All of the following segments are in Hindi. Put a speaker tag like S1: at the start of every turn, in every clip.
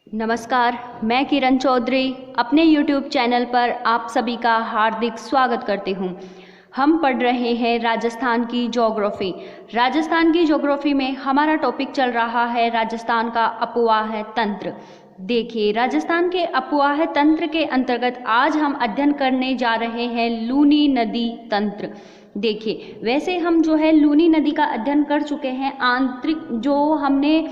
S1: नमस्कार, मैं किरण चौधरी अपने YouTube चैनल पर आप सभी का हार्दिक स्वागत करती हूँ। हम पढ़ रहे हैं राजस्थान की ज्योग्राफी। राजस्थान की ज्योग्राफी में हमारा टॉपिक चल रहा है राजस्थान का अपवाह तंत्र। देखिए, राजस्थान के अपवाह तंत्र के अंतर्गत आज हम अध्ययन करने जा रहे हैं लूनी नदी तंत्र। देखिए, वैसे हम जो है लूनी नदी का अध्ययन कर चुके हैं। आंतरिक जो हमने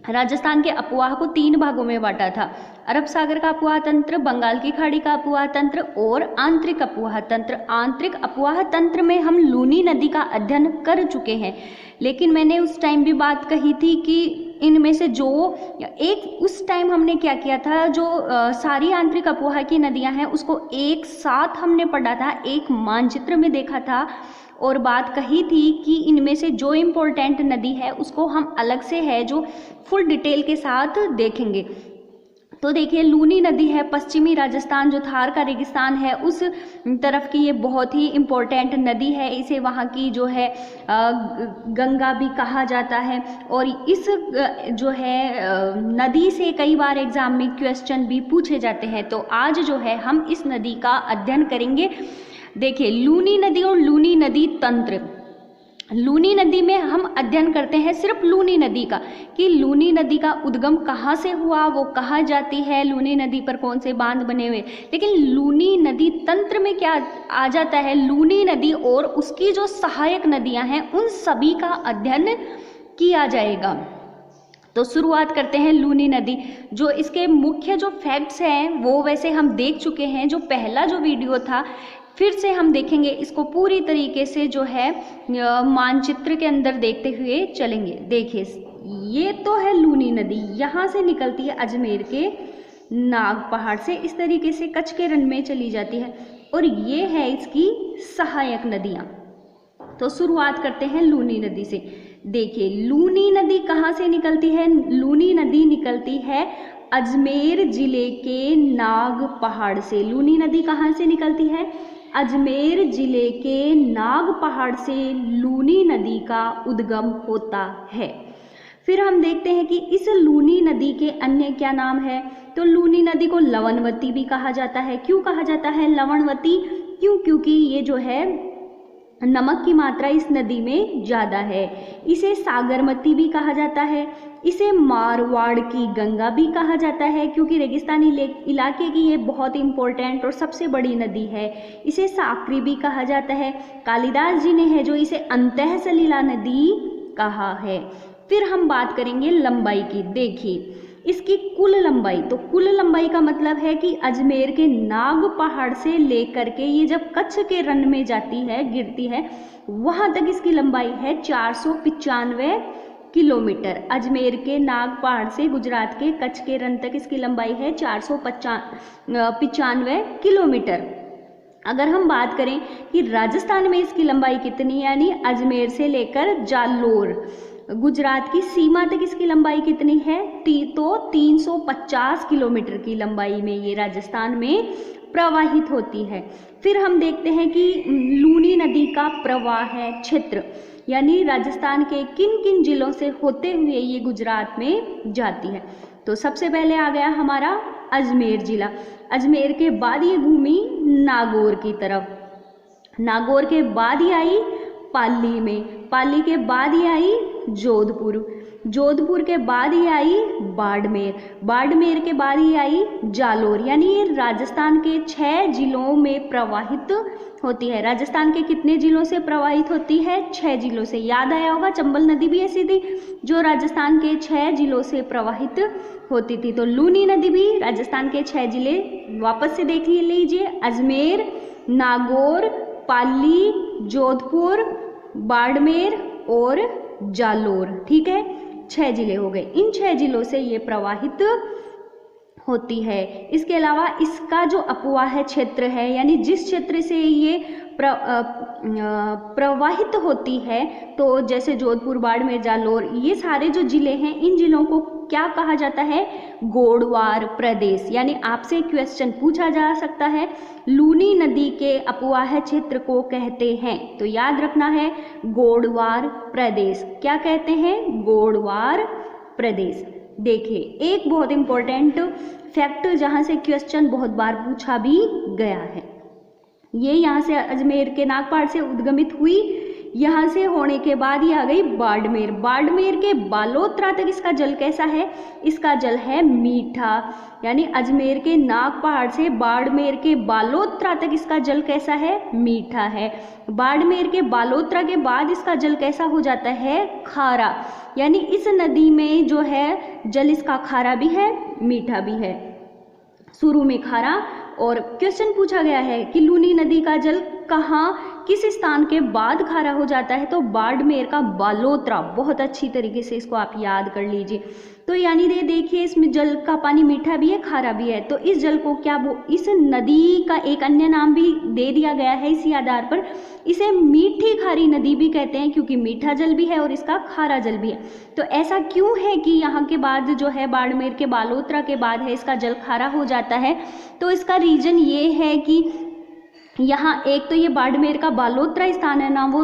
S1: राजस्थान के अपवाह को 3 भागों में बांटा था, अरब सागर का अपवाह तंत्र, बंगाल की खाड़ी का अपवाह तंत्र और आंतरिक अपवाह तंत्र। आंतरिक अपवाह तंत्र में हम लूनी नदी का अध्ययन कर चुके हैं, लेकिन मैंने उस टाइम भी बात कही थी कि इनमें से जो एक उस टाइम हमने क्या किया था, जो सारी आंतरिक अपवाह की नदियां हैं उसको एक साथ हमने पढ़ा था, एक मानचित्र में देखा था और बात कही थी कि इनमें से जो इम्पोर्टेंट नदी है उसको हम अलग से है जो फुल डिटेल के साथ देखेंगे। तो देखिए, लूनी नदी है पश्चिमी राजस्थान जो थार का रेगिस्तान है उस तरफ की, ये बहुत ही इम्पोर्टेंट नदी है। इसे वहाँ की जो है गंगा भी कहा जाता है और इस जो है नदी से कई बार एग्जाम में क्वेश्चन भी पूछे जाते हैं। तो आज जो है हम इस नदी का अध्ययन करेंगे। देखिए, लूनी नदी और लूनी नदी तंत्र। लूनी नदी में हम अध्ययन करते हैं सिर्फ लूनी नदी का, कि लूनी नदी का उद्गम कहाँ से हुआ, वो कहाँ जाती है, लूनी नदी पर कौन से बांध बने हुए। लेकिन लूनी नदी तंत्र में क्या आ जाता है, लूनी नदी और उसकी जो सहायक नदियां हैं उन सभी का अध्ययन किया जाएगा। तो शुरुआत करते हैं लूनी नदी। जो इसके मुख्य जो फैक्ट्स हैं वो वैसे हम देख चुके हैं, जो पहला जो वीडियो था फिर से हम देखेंगे इसको पूरी तरीके से जो है मानचित्र के अंदर देखते हुए चलेंगे। देखिए, ये तो है लूनी नदी, यहाँ से निकलती है अजमेर के नाग पहाड़ से, इस तरीके से कच्छ के रण में चली जाती है और ये है इसकी सहायक नदियाँ। तो शुरुआत करते हैं लूनी नदी से। देखिए, लूनी नदी कहाँ से निकलती है? लूनी नदी निकलती है अजमेर जिले के नाग पहाड़ से। लूनी नदी कहाँ से निकलती है? अजमेर जिले के नाग पहाड़ से लूनी नदी का उद्गम होता है। फिर हम देखते हैं कि इस लूनी नदी के अन्य क्या नाम है। तो लूनी नदी को लवणवती भी कहा जाता है। क्यों कहा जाता है लवणवती? क्योंकि ये जो है नमक की मात्रा इस नदी में ज़्यादा है। इसे सागरमती भी कहा जाता है। इसे मारवाड़ की गंगा भी कहा जाता है, क्योंकि रेगिस्तानी इलाके की ये बहुत इंपॉर्टेंट और सबसे बड़ी नदी है। इसे साकरी भी कहा जाता है। कालिदास जी ने है जो इसे अंतः सलिला नदी कहा है। फिर हम बात करेंगे लंबाई की। देखिए, इसकी कुल लंबाई, तो कुल लंबाई का मतलब है कि अजमेर के नाग पहाड़ से लेकर के ये जब कच्छ के रण में जाती है, गिरती है, वहां तक इसकी लंबाई है 495 किलोमीटर। अजमेर के नाग पहाड़ से गुजरात के कच्छ के रण तक इसकी लंबाई है 495 किलोमीटर। अगर हम बात करें कि राजस्थान में इसकी लंबाई कितनी, यानी अजमेर से लेकर जालोर गुजरात की सीमा तक इसकी लंबाई कितनी है, तो 350 किलोमीटर की लंबाई में ये राजस्थान में प्रवाहित होती है। फिर हम देखते हैं कि लूनी नदी का प्रवाह है क्षेत्र, यानी राजस्थान के किन किन जिलों से होते हुए ये गुजरात में जाती है। तो सबसे पहले आ गया हमारा अजमेर जिला। अजमेर के बाद ये घूमी नागौर की तरफ, नागौर के बाद ही आई पाली में, पाली के बाद ही आई जोधपुर, जोधपुर के बाद ही आई बाड़मेर, बाड़मेर के बाद ही आई जालोर। यानी ये राजस्थान के 6 जिलों में प्रवाहित होती है। राजस्थान के कितने जिलों से प्रवाहित होती है? 6 जिलों से। याद आया होगा, चंबल नदी भी ऐसी थी जो राजस्थान के 6 जिलों से प्रवाहित होती थी। तो लूनी नदी भी राजस्थान के 6 जिले वापस से देख लीजिए, अजमेर, नागौर, पाली, जोधपुर, बाड़मेर और जालोर। ठीक है, 6 जिले हो गए। इन 6 जिलों से ये प्रवाहित होती है। इसके अलावा इसका जो अपवाह क्षेत्र है, यानी जिस क्षेत्र से ये प्रवाहित होती है, तो जैसे जोधपुर, बाड़मेर, जालोर, ये सारे जो जिले हैं, इन जिलों को क्या कहा जाता है? गोड़वार प्रदेश। यानी आपसे क्वेश्चन पूछा जा सकता है, लूनी नदी के अपवाह क्षेत्र को कहते हैं, तो याद रखना है गोड़वार प्रदेश। क्या कहते हैं? गोड़वार प्रदेश। देखिए एक बहुत इम्पोर्टेंट फैक्ट जहाँ से क्वेश्चन बहुत बार पूछा भी गया है, ये यहाँ से अजमेर के नागपाड़ से उद्गमित हुई, यहाँ से होने के बाद ये आ गई बाड़मेर। बाड़मेर के बालोतरा तक इसका जल कैसा है? इसका जल है मीठा। यानी अजमेर के नागपहाड़ से बाड़मेर के बालोतरा तक इसका जल कैसा है? मीठा है। बाड़मेर के बालोतरा के बाद इसका जल कैसा हो जाता है? खारा। यानी इस नदी में जो है जल इसका खारा भी है, मीठा भी है। शुरू में खारा, और क्वेश्चन पूछा गया है कि लूनी नदी का जल कहाँ किस स्थान के बाद खारा हो जाता है? तो बाड़मेर का बालोतरा। बहुत अच्छी तरीके से इसको आप याद कर लीजिए। तो यानी देखिए इसमें जल का पानी मीठा भी है, खारा भी है। तो इस जल को क्या इस नदी का एक अन्य नाम भी दे दिया गया है इसी आधार पर, इसे मीठी खारी नदी भी कहते हैं, क्योंकि मीठा जल भी है और इसका खारा जल भी है। तो ऐसा क्यों है कि यहाँ के बाद जो है बाड़मेर के बालोतरा के बाद है इसका जल खारा हो जाता है? तो इसका रीजन ये है कि यहाँ एक तो ये बाड़मेर का बालोतरा स्थान है ना, वो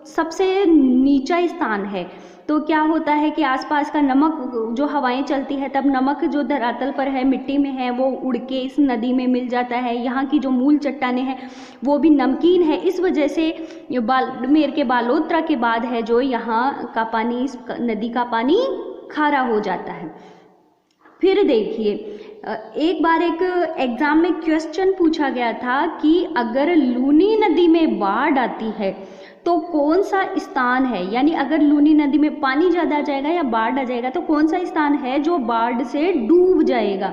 S1: सबसे नीचा स्थान है। तो क्या होता है कि आसपास का नमक जो हवाएं चलती है, तब नमक जो धरातल पर है, मिट्टी में है, वो उड़ के इस नदी में मिल जाता है। यहाँ की जो मूल चट्टानें हैं वो भी नमकीन है। इस वजह से बाड़मेर के बालोतरा के बाद है जो यहाँ का पानी, इस नदी का पानी खारा हो जाता है। फिर देखिए एक बार एक एग्जाम में क्वेश्चन पूछा गया था कि अगर लूनी नदी में बाढ़ आती है तो कौन सा स्थान है, यानी अगर लूनी नदी में पानी ज़्यादा आ जाएगा या बाढ़ आ जाएगा तो कौन सा स्थान है जो बाढ़ से डूब जाएगा?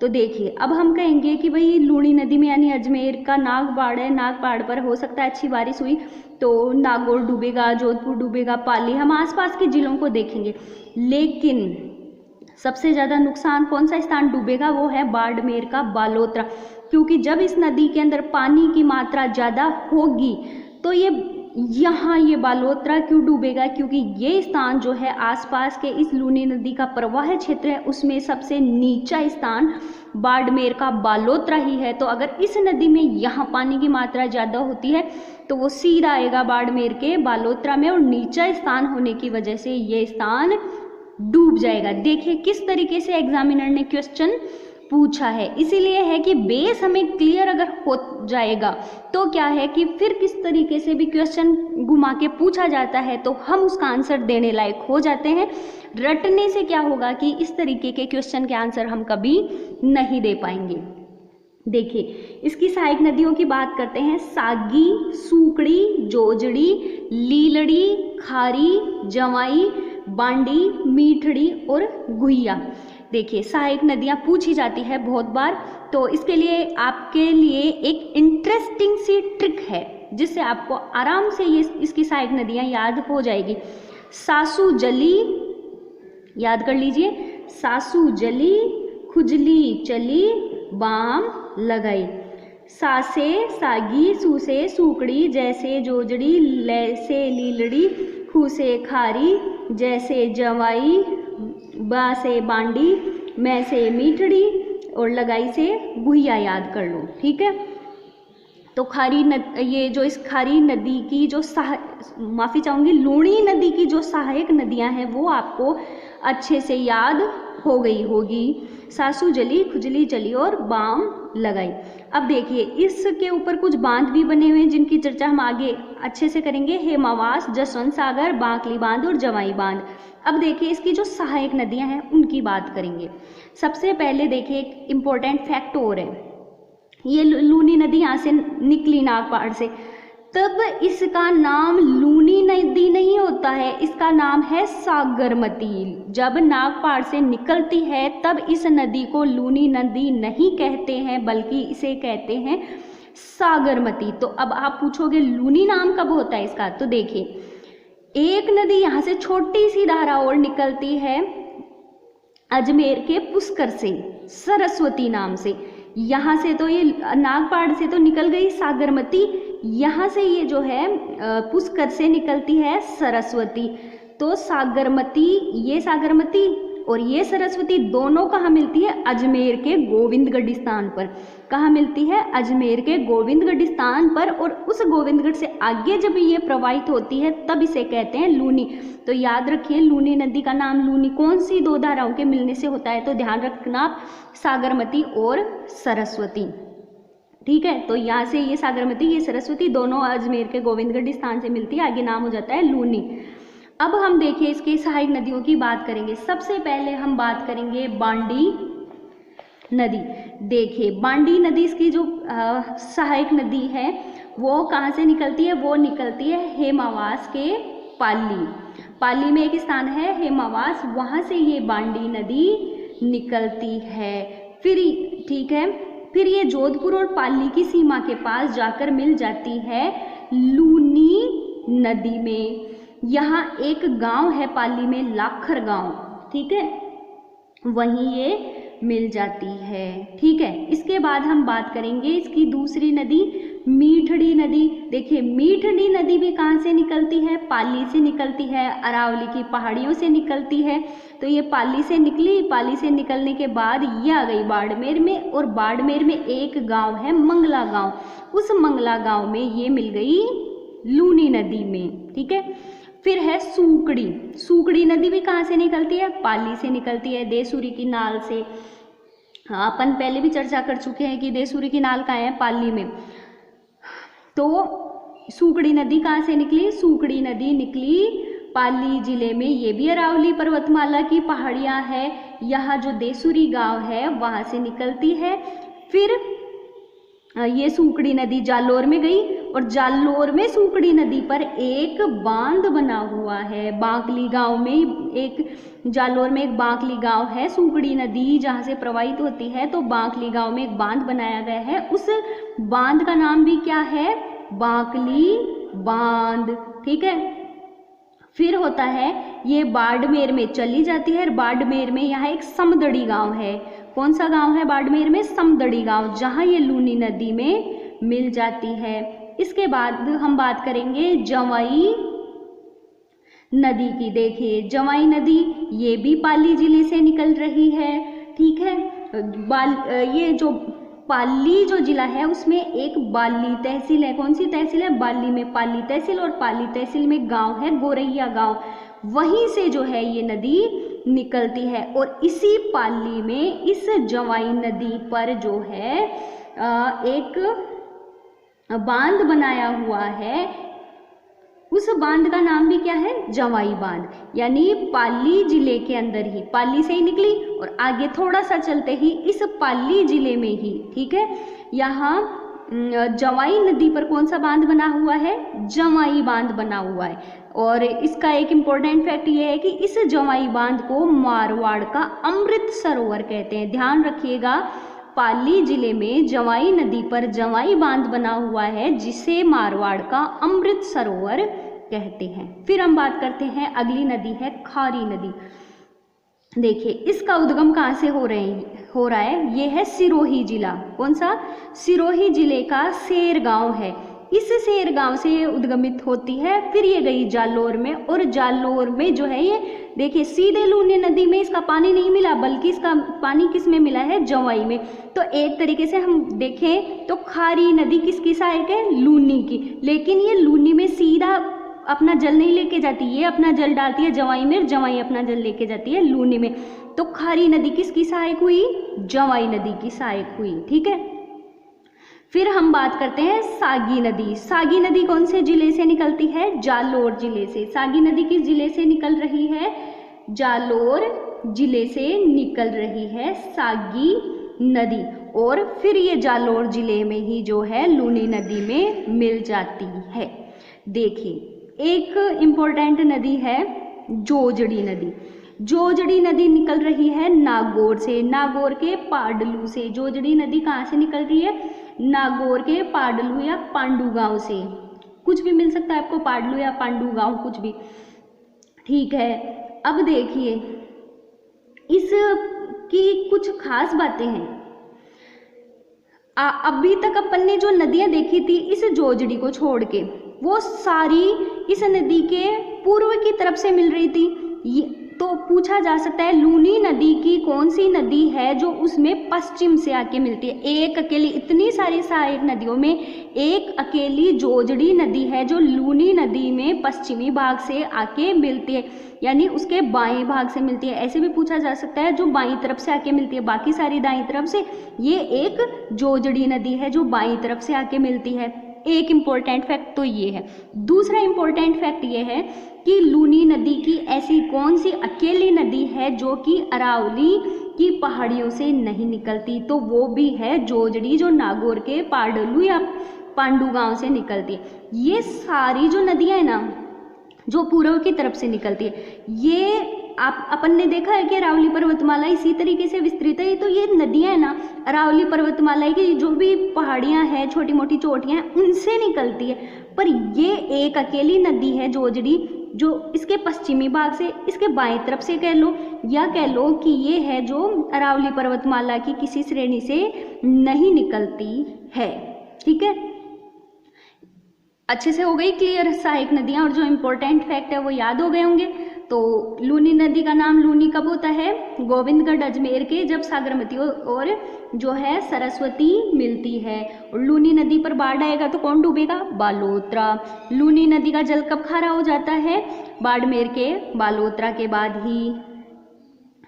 S1: तो देखिए अब हम कहेंगे कि भाई लूनी नदी में यानी अजमेर का नागपाड़ है, नागपाड़ पर हो सकता है अच्छी बारिश हुई तो नागौर डूबेगा, जोधपुर डूबेगा, पाली, हम आसपास के जिलों को देखेंगे। लेकिन सबसे ज़्यादा नुकसान कौन सा स्थान डूबेगा? वो है बाड़मेर का बालोतरा, क्योंकि जब इस नदी के अंदर पानी की मात्रा ज़्यादा होगी तो ये बालोतरा क्यों डूबेगा? क्योंकि ये स्थान जो है आसपास के इस लूनी नदी का प्रवाह क्षेत्र है, उसमें सबसे नीचा स्थान बाड़मेर का बालोतरा ही है। तो अगर इस नदी में यहाँ पानी की मात्रा ज़्यादा होती है तो वो सीधा आएगा बाड़मेर के बालोतरा में, और नीचा स्थान होने की वजह से ये स्थान डूब जाएगा। देखिए किस तरीके से एग्जामिनर ने क्वेश्चन पूछा है, इसीलिए है कि बेस हमें क्लियर अगर हो जाएगा तो क्या है कि फिर किस तरीके से भी क्वेश्चन घुमा के पूछा जाता है तो हम उसका आंसर देने लायक हो जाते हैं। रटने से क्या होगा कि इस तरीके के क्वेश्चन के आंसर हम कभी नहीं दे पाएंगे। देखिए इसकी सहायक नदियों की बात करते हैं। सागी, सूकड़ी, जोजड़ी, लीलड़ी, खारी, जवाई, बांडी, मीठड़ी और गुहिया। देखिए सहायक नदियाँ पूछी जाती है बहुत बार, तो इसके लिए आपके लिए एक इंटरेस्टिंग सी ट्रिक है जिससे आपको आराम से ये इसकी सहायक नदियाँ याद हो जाएगी। सासू जली, याद कर लीजिए, सासू जली, खुजली चली, बाम लगाई। सासे, सागी, सूसे, सूकड़ी, जैसे जोजड़ी, लैसे लीलड़ी, खूसे खारी, जैसे जवाई, बा से बांडी, मैं से मीठड़ी और लगाई से गुहिया याद कर लो। ठीक है, तो ये जो इस खारी नदी की जो माफ़ी चाहूँगी, लूनी नदी की जो सहायक नदियाँ हैं वो आपको अच्छे से याद हो गई होगी। सासू जली, खुजली चली और बाम लगाई। अब देखिए इसके ऊपर कुछ बांध भी बने हुए हैं जिनकी चर्चा हम आगे अच्छे से करेंगे। हेमावास, जसवंत सागर, बांकली बांध और जवाई बांध। अब देखिए इसकी जो सहायक नदियां हैं उनकी बात करेंगे। सबसे पहले देखिए एक इम्पोर्टेंट फैक्ट और है, ये लूनी नदी यहाँ से निकली नागपाड़ से, तब इसका नाम लूनी नदी नहीं होता है, इसका नाम है सागरमती। जब नागपाड़ से निकलती है तब इस नदी को लूनी नदी नहीं कहते हैं बल्कि इसे कहते हैं सागरमती। तो अब आप पूछोगे लूनी नाम कब होता है इसका? तो देखिए एक नदी यहाँ से छोटी सी धारा और निकलती है अजमेर के पुष्कर से, सरस्वती नाम से। यहाँ से तो ये नागपाड़ से तो निकल गई सागरमती, यहाँ से ये जो है पुष्कर से निकलती है सरस्वती। तो सागरमती, ये सागरमती और ये सरस्वती दोनों कहाँ मिलती है? अजमेर के गोविंदगढ़ स्थान पर। कहाँ मिलती है? अजमेर के गोविंदगढ़ स्थान पर। और उस गोविंदगढ़ से आगे जब ये प्रवाहित होती है तब इसे कहते हैं लूनी। तो याद रखिए, लूनी नदी का नाम लूनी कौन सी दो धाराओं के मिलने से होता है? तो ध्यान रखना, सागरमती और सरस्वती। ठीक है, तो यहाँ से ये सागरमती, ये सरस्वती दोनों अजमेर के गोविंदगढ़ स्थान से मिलती है, आगे नाम हो जाता है लूनी। अब हम देखिए इसके सहायक नदियों की बात करेंगे। सबसे पहले हम बात करेंगे बांडी नदी। देखिए बांडी नदी इसकी जो सहायक नदी है वो कहाँ से निकलती है? वो निकलती है हेमावास के पाली। पाली में एक स्थान है हेमावास, वहाँ से ये बांडी नदी निकलती है। फिर ठीक है, फिर ये जोधपुर और पाली की सीमा के पास जाकर मिल जाती है लूनी नदी में। यहाँ एक गांव है पाली में, लाखर गांव, ठीक है, वहीं ये मिल जाती है। ठीक है, इसके बाद हम बात करेंगे इसकी दूसरी नदी मीठड़ी नदी। देखिए मीठड़ी नदी भी कहाँ से निकलती है? पाली से निकलती है, अरावली की पहाड़ियों से निकलती है। तो ये पाली से निकली, पाली से निकलने के बाद ये आ गई बाड़मेर में, और बाड़मेर में एक गांव है मंगला गांव, उस मंगला गांव में ये मिल गई लूनी नदी में। ठीक है, फिर है सूकड़ी। सूकड़ी नदी भी कहाँ से निकलती है? पाली से निकलती है, देसूरी की नाल से। हाँ, अपन पहले भी चर्चा कर चुके हैं कि देसूरी की नाल कहाँ है? पाली में। तो सूकड़ी नदी कहाँ से निकली? सूकड़ी नदी निकली पाली जिले में, ये भी अरावली पर्वतमाला की पहाड़ियाँ है, यहाँ जो देसूरी गांव है वहाँ से निकलती है। फिर ये सूकड़ी नदी जालोर में गई, और जालोर में सूकड़ी नदी पर एक बांध बना हुआ है। बांकली गांव में एक, जालोर में एक बांकली गांव है, सूकड़ी नदी जहाँ से प्रवाहित होती है, तो बांकली गांव में एक बांध बनाया गया है। उस बांध का नाम भी क्या है? बांकली बांध। ठीक है, फिर होता है ये बाड़मेर में चली जाती है। बाड़मेर में यहाँ एक समदड़ी गांव है। कौन सा गांव है बाड़मेर में? समदड़ी गांव, जहाँ ये लूनी नदी में मिल जाती है। इसके बाद हम बात करेंगे जवाई नदी की। देखिए जवाई नदी ये भी पाली जिले से निकल रही है। ठीक है, ये जो पाली जो जिला है उसमें एक बाली तहसील है। कौन सी तहसील है? बाली में पाली तहसील, और पाली तहसील में गांव है गोरैया गांव, वहीं से जो है ये नदी निकलती है। और इसी पाली में इस जवाई नदी पर जो है एक बांध बनाया हुआ है। उस बांध का नाम भी क्या है? जवाई बांध। यानी पाली जिले के अंदर ही, पाली से ही निकली और आगे थोड़ा सा चलते ही इस पाली जिले में ही, ठीक है, यहाँ जवाई नदी पर कौन सा बांध बना हुआ है? जवाई बांध बना हुआ है। और इसका एक इम्पोर्टेंट फैक्ट ये है कि इस जवाई बांध को मारवाड़ का अमृत सरोवर कहते हैं। ध्यान रखिएगा, पाली जिले में जवाई नदी पर जवाई बांध बना हुआ है, जिसे मारवाड़ का अमृत सरोवर कहते हैं। फिर हम बात करते हैं, अगली नदी है खारी नदी। देखिए इसका उद्गम कहाँ से हो रहा है? ये है सिरोही जिला। कौन सा? सिरोही जिले का सेर गांव है। इस सेर गांव से ये उद्गमित होती है। फिर ये गई जालोर में, और जालोर में जो है ये देखिए सीधे लूनी नदी में इसका पानी नहीं मिला, बल्कि इसका पानी किस में मिला है? जवाई में। तो एक तरीके से हम देखें तो खारी नदी किसकी सहायक है? लूनी की। लेकिन ये लूनी में सीधा अपना जल नहीं लेके जाती, ये अपना जल डालती है जवाई में, जवाई अपना जल लेके जाती है लूनी में। तो खारी नदी किसकी सहायक हुई? जवाई नदी की सहायक हुई। ठीक है, फिर हम बात करते हैं सागी नदी। सागी नदी कौन से जिले से निकलती है? जालोर जिले से। सागी नदी किस जिले से निकल रही है? जालोर जिले से निकल रही है सागी नदी। और फिर ये जालोर जिले में ही जो है लूनी नदी में मिल जाती है। देखिए एक इम्पोर्टेंट नदी है जोजड़ी नदी। जोजड़ी नदी निकल रही है नागौर से, नागौर के पाडलू से। जोजड़ी नदी कहाँ से निकल रही है? नागौर के पाडलू या पांडू गांव से। कुछ भी मिल सकता है आपको, पाडलू या पांडू गांव, कुछ भी। ठीक है, अब देखिए इसकी कुछ खास बातें हैं। अभी तक अपन ने जो नदियां देखी थी इस जोजड़ी को छोड़ के, वो सारी इस नदी के पूर्व की तरफ से मिल रही थी। तो तो पूछा जा सकता है लूनी नदी की कौन सी नदी है जो उसमें पश्चिम से आके मिलती है। एक अकेली, इतनी सारी सहायक नदियों में एक अकेली जोजड़ी नदी है जो लूनी नदी में पश्चिमी भाग से आके मिलती है, यानी उसके बाएं भाग से मिलती है। ऐसे भी पूछा जा सकता है जो बाईं तरफ से आके मिलती है, बाकी सारी दाईं तरफ से, ये एक जोजड़ी नदी है जो बाईं तरफ से आके मिलती है। एक इम्पोर्टेंट फैक्ट तो ये है। दूसरा इम्पोर्टेंट फैक्ट ये है कि लूनी नदी की ऐसी कौन सी अकेली नदी है जो कि अरावली की पहाड़ियों से नहीं निकलती, तो वो भी है जोजड़ी, जो नागौर के पाडलू या पांडू गांव से निकलती है। ये सारी जो नदियां हैं ना जो पूर्व की तरफ से निकलती है, ये अपन ने देखा है कि अरावली पर्वतमाला इसी तरीके से विस्तृत है। तो ये नदियां है ना अरावली पर्वतमाला की जो भी पहाड़ियां हैं, छोटी मोटी चोटियां हैं, उनसे निकलती है। पर ये एक अकेली नदी है जोजड़ी, जो इसके पश्चिमी भाग से, इसके बाएं तरफ से कह लो या कह लो कि ये है जो अरावली पर्वतमाला की किसी श्रेणी से नहीं निकलती है। ठीक है, अच्छे से हो गई क्लियर सहायक नदियां, और जो इम्पोर्टेंट फैक्ट है वो याद हो गए होंगे। तो लूनी नदी का नाम लूनी कब होता है? गोविंदगढ़ अजमेर के जब सागरमती और जो है सरस्वती मिलती है। और लूनी नदी पर बाढ़ आएगा तो कौन डूबेगा? बालोतरा। लूनी नदी का जल कब खारा हो जाता है? बाड़मेर के बालोतरा के बाद ही।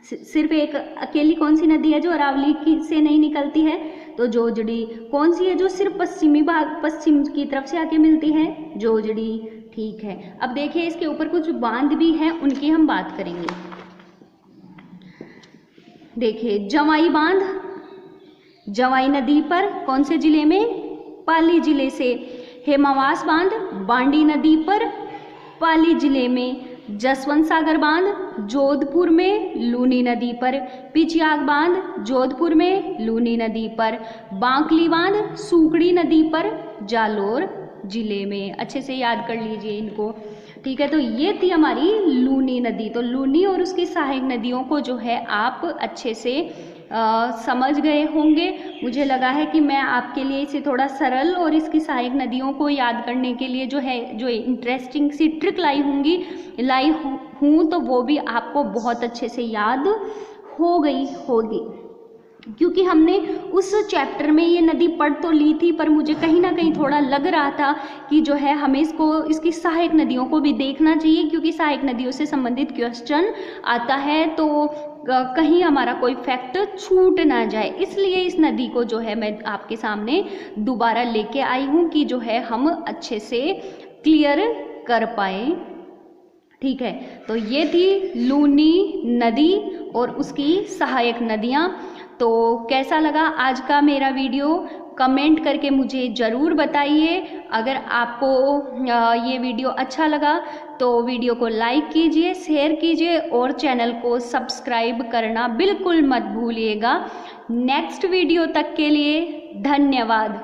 S1: सिर्फ एक अकेली कौन सी नदी है जो अरावली की से नहीं निकलती है? तो जोजड़ी। कौन सी है जो सिर्फ पश्चिमी भाग, पश्चिम की तरफ से आके मिलती है? जोजड़ी। ठीक है, अब देखिए इसके ऊपर कुछ बांध भी हैं, उनकी हम बात करेंगे। देखिए जवाई बांध, जवाई नदी पर कौन से जिले में? पाली जिले से। हेमावास बांध बांडी नदी पर, पाली जिले में। जसवंत सागर बांध जोधपुर में, लूनी नदी पर। पिचियाग बांध जोधपुर में, लूनी नदी पर। बांकली बांध सूकड़ी नदी पर, जालोर जिले में। अच्छे से याद कर लीजिए इनको। ठीक है, तो ये थी हमारी लूनी नदी। तो लूनी और उसकी सहायक नदियों को जो है आप अच्छे से समझ गए होंगे। मुझे लगा है कि मैं आपके लिए इसे थोड़ा सरल और इसकी सहायक नदियों को याद करने के लिए जो है जो इंटरेस्टिंग सी ट्रिक लाई हूँ तो वो भी आपको बहुत अच्छे से याद हो गई होगी, क्योंकि हमने उस चैप्टर में ये नदी पढ़ तो ली थी, पर मुझे कहीं ना कहीं थोड़ा लग रहा था कि जो है हमें इसकी सहायक नदियों को भी देखना चाहिए, क्योंकि सहायक नदियों से संबंधित क्वेश्चन आता है तो कहीं हमारा कोई फैक्ट छूट ना जाए। इसलिए इस नदी को जो है मैं आपके सामने दोबारा लेके आई हूँ कि जो है हम अच्छे से क्लियर कर पाए। ठीक है, तो ये थी लूनी नदी और उसकी सहायक नदियाँ। तो कैसा लगा आज का मेरा वीडियो? कमेंट करके मुझे ज़रूर बताइए। अगर आपको ये वीडियो अच्छा लगा तो वीडियो को लाइक कीजिए, शेयर कीजिए और चैनल को सब्सक्राइब करना बिल्कुल मत भूलिएगा। नेक्स्ट वीडियो तक के लिए धन्यवाद।